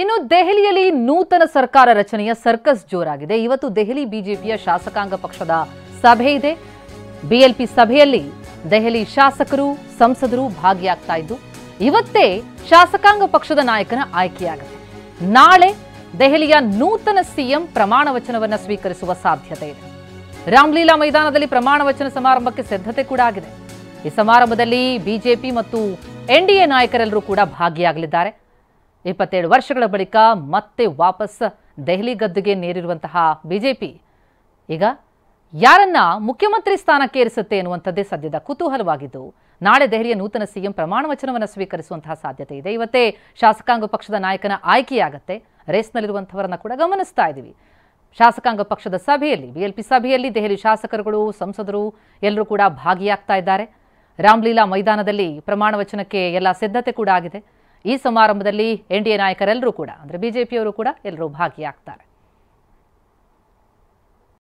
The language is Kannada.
ಇನ್ನು ದೆಹಲಿಯಲ್ಲಿ ನೂತನ ಸರ್ಕಾರ ರಚನೆಯ ಸರ್ಕಸ್ ಜೋರಾಗಿದೆ. ಇವತ್ತು ದೆಹಲಿ ಬಿಜೆಪಿಯ ಶಾಸಕಾಂಗ ಪಕ್ಷದ ಸಭೆ ಇದೆ. ಬಿಎಲ್ಪಿ ಸಭೆಯಲ್ಲಿ ದೆಹಲಿ ಶಾಸಕರು ಸಂಸದರು ಭಾಗಿಯಾಗ್ತಾ ಇದ್ದು ಇವತ್ತೇ ಶಾಸಕಾಂಗ ಪಕ್ಷದ ನಾಯಕನ ಆಯ್ಕೆಯಾಗುತ್ತೆ. ನಾಳೆ ದೆಹಲಿಯ ನೂತನ ಸಿಎಂ ಪ್ರಮಾಣ ವಚನವನ್ನು ಸ್ವೀಕರಿಸುವ ಸಾಧ್ಯತೆ ಇದೆ. ರಾಮಲೀಲಾ ಮೈದಾನದಲ್ಲಿ ಪ್ರಮಾಣ ವಚನ ಸಮಾರಂಭಕ್ಕೆ ಸಿದ್ಧತೆ ಕೂಡ ಆಗಿದೆ. ಈ ಸಮಾರಂಭದಲ್ಲಿ ಬಿಜೆಪಿ ಮತ್ತು ಎನ್ಡಿಎ ನಾಯಕರೆಲ್ಲರೂ ಕೂಡ ಭಾಗಿಯಾಗಲಿದ್ದಾರೆ. 27 ವರ್ಷಗಳ ಬಳಿಕ ಮತ್ತೆ ವಾಪಸ್ ದೆಹಲಿ ಗದ್ದುಗೆ ನೇರಿರುವಂತಹ ಬಿಜೆಪಿ ಈಗ ಯಾರನ್ನ ಮುಖ್ಯಮಂತ್ರಿ ಸ್ಥಾನಕ್ಕೆ ಏರಿಸುತ್ತೆ ಎನ್ನುವಂಥದ್ದೇ ಸದ್ಯದ ಕುತೂಹಲವಾಗಿದ್ದು ನಾಳೆ ದೆಹಲಿಯ ನೂತನ ಸಿಎಂ ಪ್ರಮಾಣ ವಚನವನ್ನು ಸ್ವೀಕರಿಸುವಂತಹ ಸಾಧ್ಯತೆ ಇದೆ. ಇವತ್ತೇ ಶಾಸಕಾಂಗ ಪಕ್ಷದ ನಾಯಕನ ಆಯ್ಕೆಯಾಗತ್ತೆ. ರೇಸ್ನಲ್ಲಿರುವಂಥವರನ್ನ ಕೂಡ ಗಮನಿಸ್ತಾ ಇದ್ದೀವಿ. ಶಾಸಕಾಂಗ ಪಕ್ಷದ ಸಭೆಯಲ್ಲಿ ಬಿಎಲ್ಪಿ ಸಭೆಯಲ್ಲಿ ದೆಹಲಿ ಶಾಸಕರುಗಳು ಸಂಸದರು ಎಲ್ಲರೂ ಕೂಡ ಭಾಗಿಯಾಗ್ತಾ ಇದ್ದಾರೆ. ರಾಮಲೀಲಾ ಮೈದಾನದಲ್ಲಿ ಪ್ರಮಾಣ ವಚನಕ್ಕೆ ಎಲ್ಲ ಸಿದ್ಧತೆ ಕೂಡ ಆಗಿದೆ. ಈ ಸಮಾರಂಭದಲ್ಲಿ ಎನ್ಡಿಎ ನಾಯಕರೆಲ್ಲರೂ ಕೂಡ ಅಂದರೆ ಬಿಜೆಪಿಯವರು ಕೂಡ ಎಲ್ಲರೂ ಭಾಗಿಯಾಗ್ತಾರೆ.